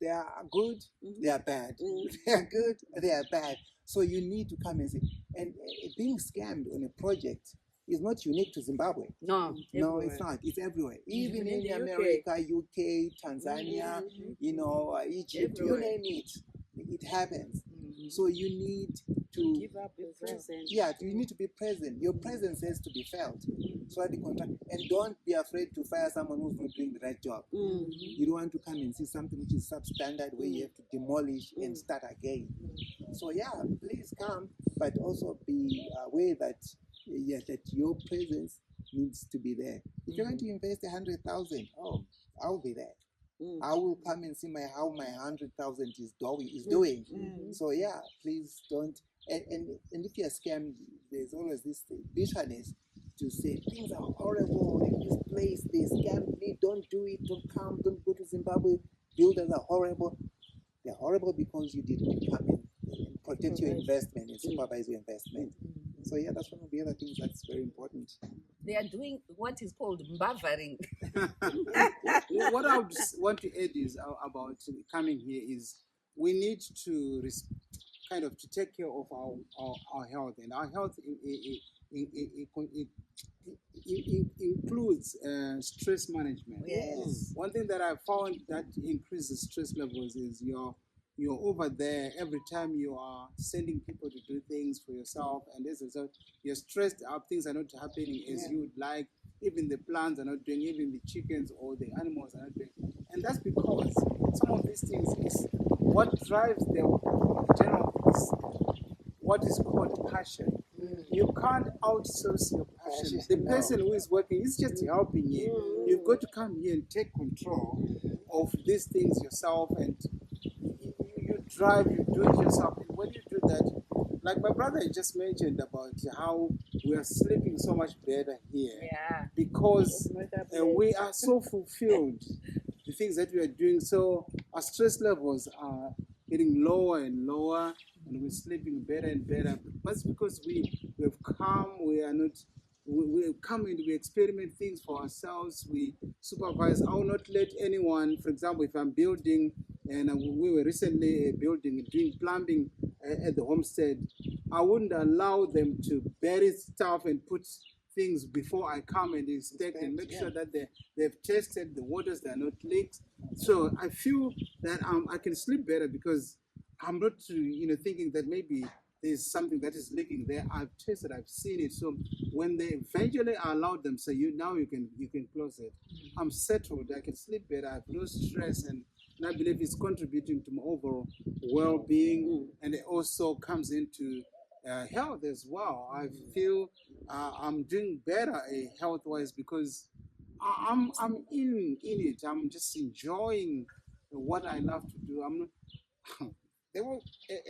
D: They are good, they are bad. They are good, they are bad. So you need to come and see. And being scammed on a project is not unique to Zimbabwe.
A: No,
D: it's not. It's everywhere. Even in
B: the
D: America, UK, Tanzania, Egypt,
B: Everywhere.
D: you name it. It happens. So you need to
B: Give up your present.
D: Yeah, you need to be present. Your presence has to be felt. So at the contract, and don't be afraid to fire someone who's not doing the right job. You don't want to come and see something which is substandard where you have to demolish and start again. So yeah, please come, but also be aware that that your presence needs to be there. If you're going to invest 100,000, I'll be there. I will come and see how my 100,000 is doing. So yeah, please don't. And if you're scammed, there's always this bitterness to say things are horrible in this place. They scammed me. Don't do it. Don't come. Don't go to Zimbabwe. Builders are horrible. They're horrible because you didn't come and protect your investment and supervise your investment. So yeah, that's one of the other things that's very important.
A: They are doing what is called mbavaring.
E: What I would want to add is about coming here is we need to kind of to take care of our health, and our health includes stress management.
A: Yes.
E: One thing that I found that increases stress levels is you're over there every time you are sending people to do things for yourself, and as a result, you're stressed out. Things are not happening as you would like. Even the plants are not doing. Even the chickens or the animals are not doing. And that's because some of these things is what drives the general is what is called passion. You can't outsource your passion. The person who is working is just helping you. You've got to come here and take control of these things yourself, and you drive, you do it yourself. And when you do that, like my brother just mentioned about how we are sleeping so much better here.
A: Yeah.
E: Because we are so fulfilled, the things that we are doing. So our stress levels are getting lower and lower, and we're sleeping better and better. But it's because we've come, we come and we experiment things for ourselves, we supervise. I will not let anyone, for example, if I'm building, and we were recently building, doing plumbing at the homestead, I wouldn't allow them to bury stuff and put things before I come and inspect and make sure that they've tested the waters, they're not leaks. So I feel that I can sleep better because I'm not thinking that maybe there's something that is leaking there. I've tested, I've seen it. So when they eventually allowed them, say you can close it, I'm settled. I can sleep better. I have no stress, and I believe it's contributing to my overall well-being, and it also comes into health as well. I feel I'm doing better health-wise because I'm in it. I'm just enjoying what I love to do. I'm not. There was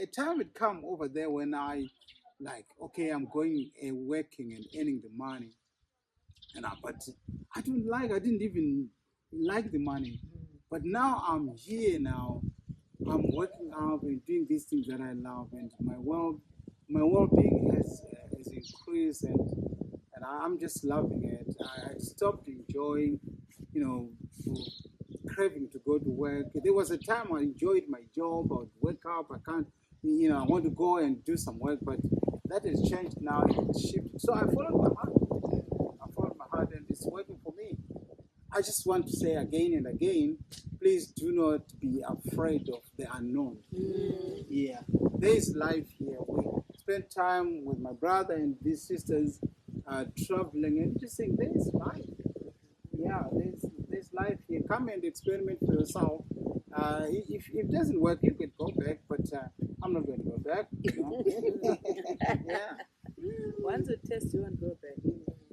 E: a time would come over there when I okay, I'm going and working and earning the money, but I didn't even like the money. But now I'm here now. I'm working out and doing these things that I love, and my well-being has increased, and I'm just loving it. I stopped enjoying, you know, craving to go to work. There was a time I enjoyed my job. I would wake up. I can't, I want to go and do some work, but that has changed now. It's shifted. So I followed my heart. And it's working for me. I just want to say again and again, please do not be afraid of the unknown. Yeah, there is life here. We spend time with my brother and these sisters traveling and just saying there is life. Yeah, there's life here. Come and experiment for yourself. If it doesn't work, you can go back, but I'm not going to go back. Yeah.
B: Once you test, you won't go back.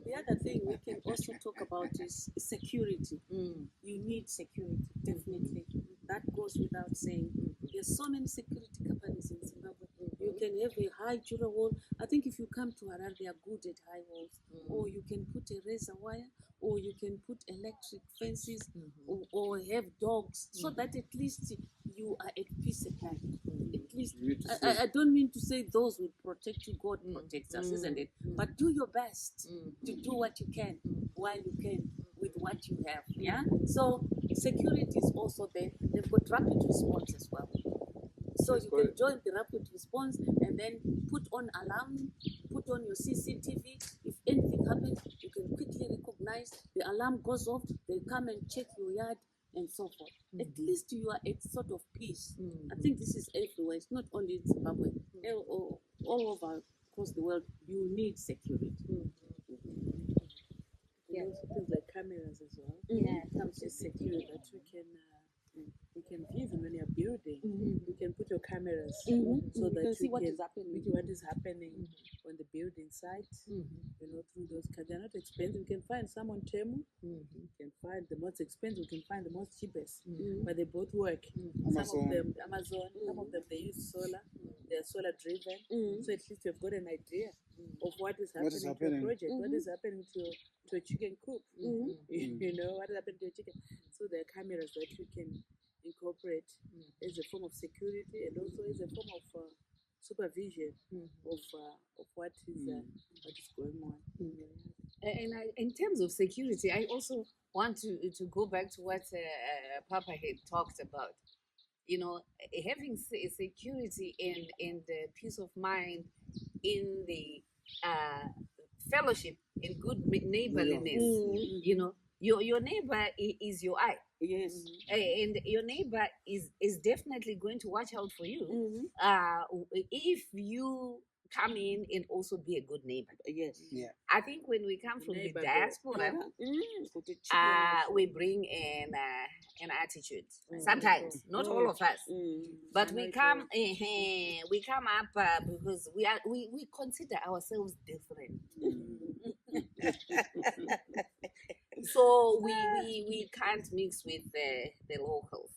C: The other thing we can also talk about is security. You need security, definitely. That goes without saying. There's so many security companies in Zimbabwe. You can have a high jura wall. I think if you come to Harare, they are good at high walls. Or you can put a razor wire, or you can put electric fences, or have dogs, so that at least you are at peace at night. At least, I don't mean to say those will protect you. God protects us, isn't it? But do your best to do what you can while you can with what you have. Yeah. So security is also there. They've got rapid response as well. So you can join the rapid response and then put on alarm, put on your CCTV. If anything happens, you can quickly recognize. The alarm goes off. They come and check your yard and so forth. At least you are at sort of peace. I think this is everywhere. It's not only in Zimbabwe. All over across the world, you need security.
B: Yeah, things like cameras as well.
A: Yeah,
B: Which is secure that we can view even when you're building. You can put your cameras so that
C: you can see what is happening.
B: what is happening on the building site. Through those. They're not expensive. You can find some on Temu. You can find the most expensive. You can find the most cheapest. But they both work. Some of them Amazon. Some of them they use solar. They're solar driven. So at least you've got an idea of what is happening to a project. What is happening to a chicken coop? What is happening to a chicken? So there are cameras that you can incorporate as a form of security and also as a form of supervision of what is going on.
A: And in terms of security, I also want to go back to what Papa had talked about. Having security and peace of mind in the fellowship in good neighborliness. Your neighbor is your eye.
C: Yes.
A: And your neighbor is definitely going to watch out for you. If you come in and also be a good neighbor.
C: Yes.
E: Yeah.
A: I think when we come from the diaspora, we bring an attitude. Sometimes, not all of us, but we come up because we consider ourselves different. So we can't mix with the locals.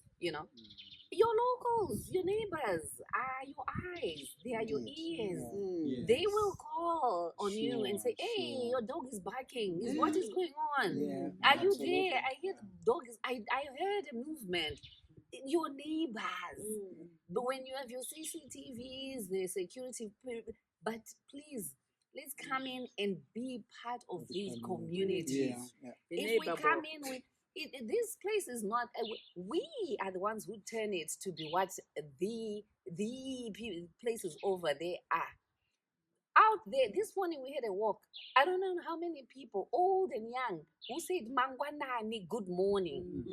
A: Your locals, your neighbors are your eyes. They are your ears.
E: Yes.
A: They will call on you and say, "Hey, your dog is barking. What is going on?
E: Yeah,
A: Are you
E: absolutely.
A: there? I hear the dog is. I heard a movement." Your neighbors. But when you have your CCTVs, the security, but please, let's come in and be part of these communities.
E: Yeah.
A: If we come in with This place is not. We are the ones who turn it to be what the places over there are. Out there, this morning we had a walk. I don't know how many people, old and young, who said Mangwanani, good morning.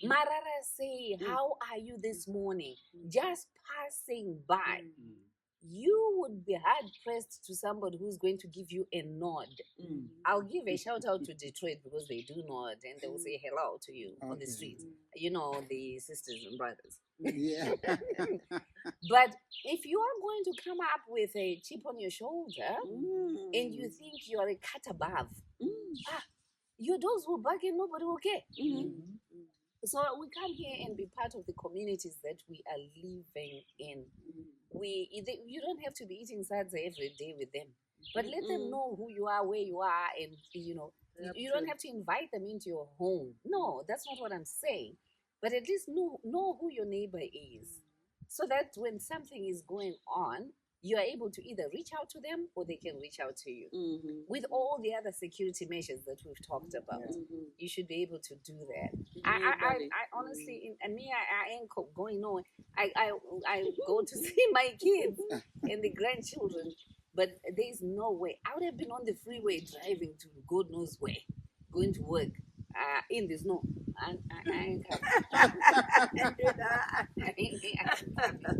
A: Marara say, how are you this morning? Just passing by. You would be hard pressed to somebody who's going to give you a nod. I'll give a shout out to Detroit because they do nod and they will say hello to you on the street. You know, the sisters and brothers.
E: Yeah.
A: But if you are going to come up with a chip on your shoulder and you think you are a cut above, your dogs will bark and nobody will care. So we come here and be part of the communities that we are living in. You don't have to be eating salsa every day with them, but let them know who you are, where you are, and you don't have to invite them into your home. No, that's not what I'm saying. But at least know who your neighbor is, so that when something is going on, you are able to either reach out to them or they can reach out to you. With all the other security measures that we've talked about, you should be able to do that. I honestly, and me, I ain't going on. I go to see my kids and the grandchildren, but there's no way. I would have been on the freeway driving to God knows where, going to work in the snow. I ain't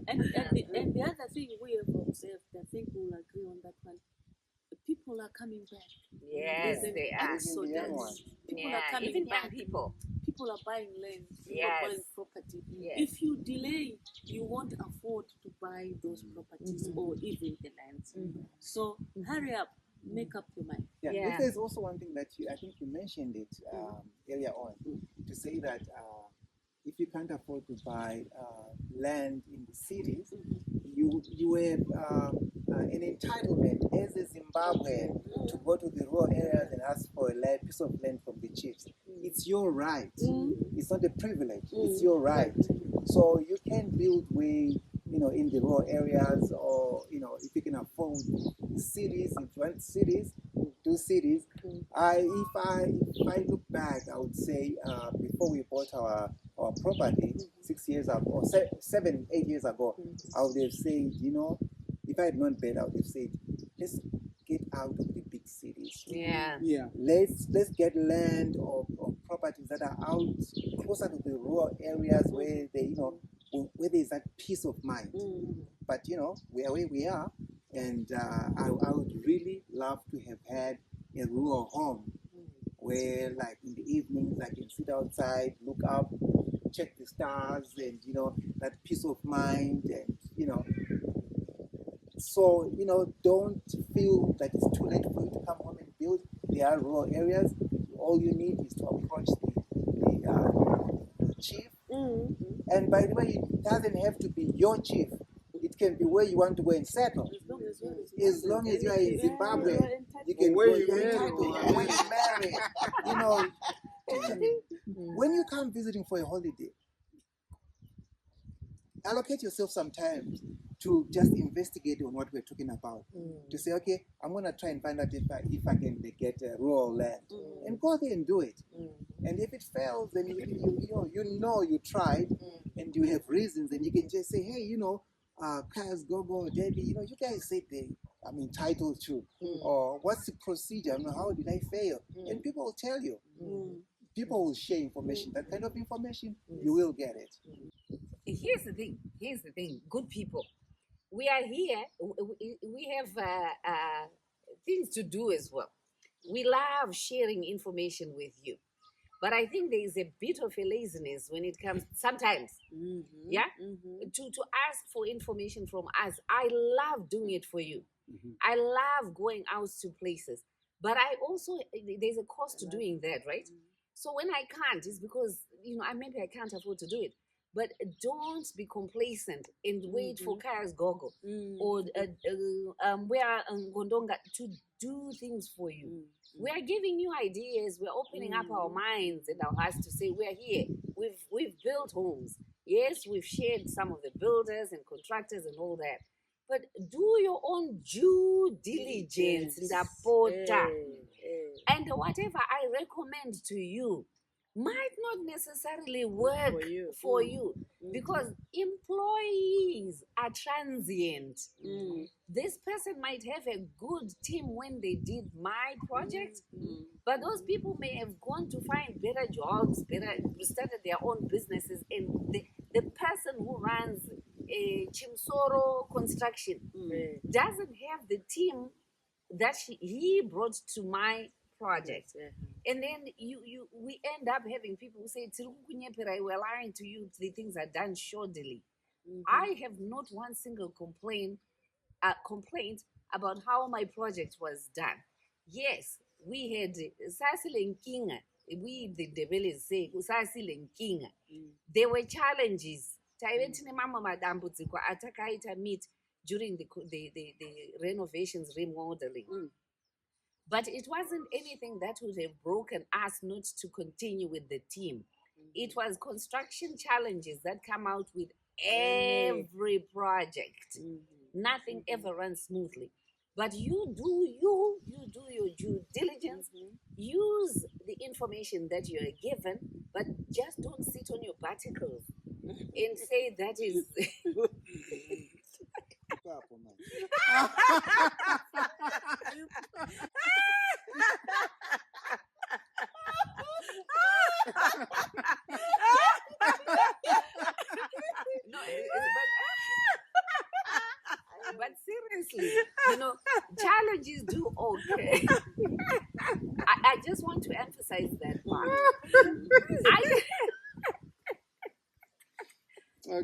C: and the other thing we have observed, I think we'll agree on that one. People are coming back.
A: Yes, they are.
C: So people are coming
A: even
C: back.
A: young people.
C: People are buying land. People are buying property.
A: Yes.
C: If you delay, you won't afford to buy those properties or even the lands. So hurry up, make up your mind.
D: Yeah. There's also one thing that I think you mentioned it earlier on, to say that if you can't afford to buy land in the cities, you have an entitlement as a Zimbabwean to go to the rural areas and ask for a piece of land from the chiefs. It's your right. It's not a privilege. It's your right. So you can build in the rural areas, or if you can afford cities, if you want cities, do cities. If I look back, I would say before we bought our property 6 years ago, or 7, 8 years ago, I would have said, if I had known better, I would have said, let's get out of the big cities. Let's get land or properties that are out closer to the rural areas where where there's that peace of mind. But we are where we are, and I would really love to have had a rural home where, like, in the evenings, I can sit outside, look up, check the stars, and that peace of mind, and so don't feel that it's too late for you to come home and build. There are rural areas. All you need is to approach the chief. And by the way, it doesn't have to be your chief. It can be where you want to go and settle. As long as you are in Zimbabwe, you can go entitled. When you marry, when you come visiting for a holiday, allocate yourself some time to just investigate on what we're talking about. To say, okay, I'm gonna try and find out if I can get rural land, and go there and do it. And if it fails, then you tried, and you have reasons, and you can just say, hey, kayasgogo, Debbie, you guys said I'm entitled to, or what's the procedure? How did I fail? And people will tell you. People will share information. That kind of information, you will get it.
A: Here's the thing. Good people. We are here. We have things to do as well. We love sharing information with you. But I think there is a bit of a laziness when it comes sometimes, to ask for information from us. I love doing it for you. I love going out to places. But there's a cost to doing that, right? So when I can't, it's because, maybe I can't afford to do it. But don't be complacent and wait for kayasgogo or where Ngondonga to do things for you. We are giving you ideas. We're opening up our minds and our hearts to say we're here. We've built homes. Yes, we've shared some of the builders and contractors and all that. But do your own due diligence, Ndapota. And whatever I recommend to you, might not necessarily work
B: For you.
A: because employees are transient. This person might have a good team when they did my project, but those people may have gone to find better jobs, started their own businesses, and the person who runs a Chimsoro construction doesn't have the team that he brought to my project. And then we end up having people who say, we're lying to you, the things are done shoddily. I have not one single complaint about how my project was done. Yes, we had Sasilenkinga. We the Debeles say Sasilenkinga. There were challenges. Taivetine mama madambudziko atakaita meet during the renovations, remodeling. But it wasn't anything that would have broken us not to continue with the team. It was construction challenges that come out with every project. Nothing ever runs smoothly. But you do your due diligence, use the information that you are given, but just don't sit on your particles and say that is no, but seriously, challenges do okay. I just want to emphasize that part.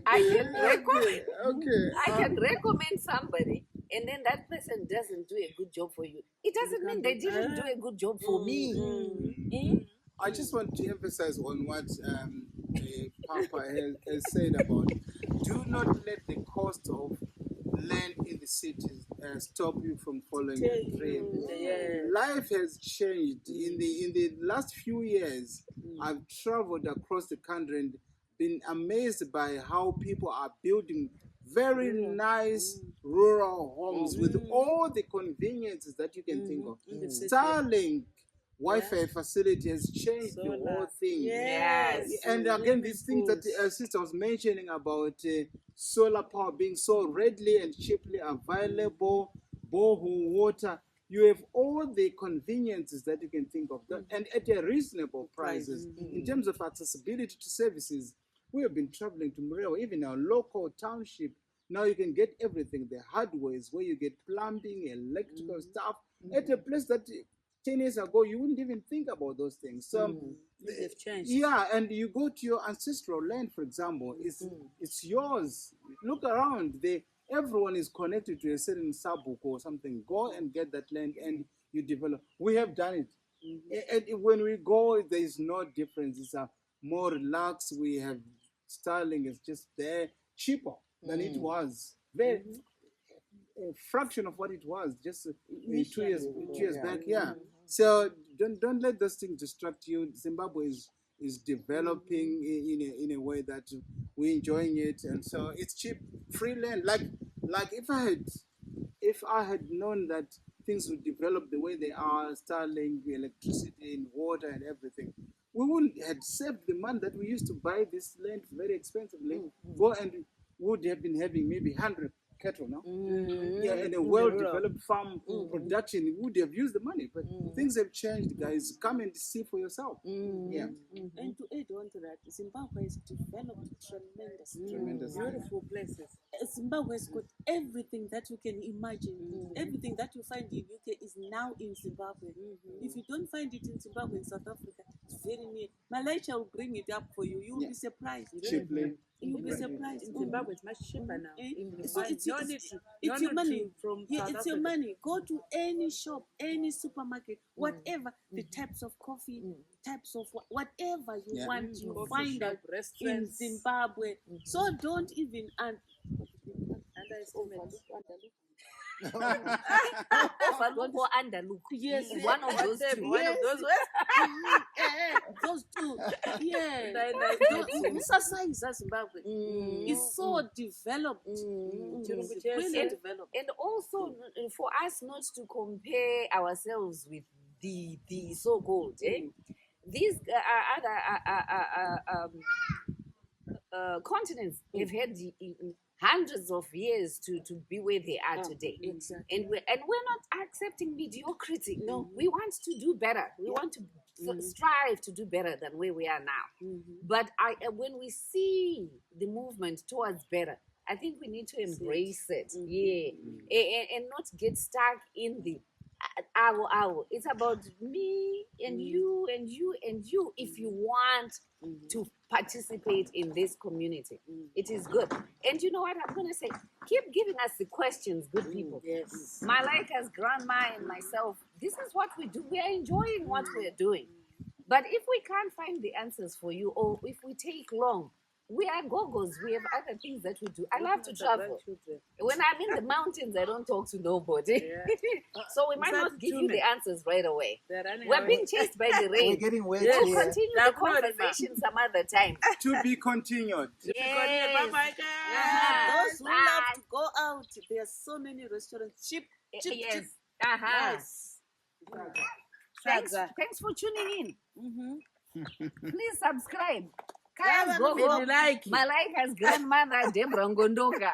A: I can recommend somebody, and then that person doesn't do a good job for you. It doesn't mean they didn't do a good job for me.
E: I just want to emphasize on what Papa has said about do not let the cost of land in the cities stop you from following your dream. Life has changed. In the last few years, I've traveled across the country and been amazed by how people are building very nice rural homes with all the conveniences that you can think of. Starlink Wi-Fi facility has changed the whole thing.
A: Yes.
E: And again, these things that sister was mentioning about solar power being so readily and cheaply available, borehole water, you have all the conveniences that you can think of, and at a reasonable prices. In terms of accessibility to services, we have been traveling to Mureo, even our local township. Now you can get everything, the hardwares, where you get plumbing, electrical stuff, at a place that 10 years ago, you wouldn't even think about those things. So,
B: they've changed.
E: Yeah, and you go to your ancestral land, for example, it's yours. Look around. Everyone is connected to a certain sabuko or something. Go and get that land and you develop. We have done it. And when we go, there is no difference. It's more relaxed. We have styling is just there, cheaper than it was. Very a fraction of what it was just 2 years back. Yeah. So don't let those things distract you. Zimbabwe is developing in a way that we're enjoying it, and so it's cheap, free land. Like if I had known that things would develop the way they are, Starlink, electricity and water and everything, we wouldn't have saved the money that we used to buy this land very expensively. Go and would have been having maybe 100 cattle now. Yeah, and a well-developed farm production, would have used the money. But things have changed, guys. Come and see for yourself. Yeah.
C: And to add on to that, Zimbabwe has developed tremendously.
B: Beautiful places.
C: Zimbabwe has got everything that you can imagine. Everything that you find in UK is now in Zimbabwe. If you don't find it in Zimbabwe, in South Africa, it's very near. Malaysia will bring it up for you. You will be surprised.
E: Cheaply.
C: You'll be surprised.
B: In Zimbabwe, it's much cheaper now.
C: So it's your money. It's your money. Go to any shop, any supermarket, whatever the types of coffee, types of whatever you want, you find out in Zimbabwe. So don't even
A: underlook.
C: Yes,
A: one of those two.
B: One of those.
C: those two. Yeah. Zimbabwe is so developed. Really developed.
A: And also for us not to compare ourselves with the so-called, these other continents have had hundreds of years to be where they are today.
C: Exactly.
A: And we're not accepting mediocrity. No, we want to do better. We want to strive to do better than where we are now. But when we see the movement towards better, I think we need to embrace it. And not get stuck in the our. It's about me and you and you and you. If you want to participate in this community, it is good. And you know what I'm going to say? Keep giving us the questions, good people.
C: Yes.
A: Malika's grandma and myself, this is what we do. We are enjoying what we're doing. But if we can't find the answers for you, or if we take long, we are gogos. We have other things that we do. I love to travel. When I'm in the mountains, I don't talk to nobody. So we might not give you the answers right away. We're being chased by the rain.
E: We're getting wet
A: We'll
E: here.
A: continue the conversation some other time.
E: To be continued.
A: Yes.
C: Those who love to go out, there are so many restaurants. Cheap.
A: Yes.
C: Nice.
A: Thanks for tuning in. Please subscribe.
B: Kayasgogo,
A: Malika's grandmother, Deborah Ngondoka.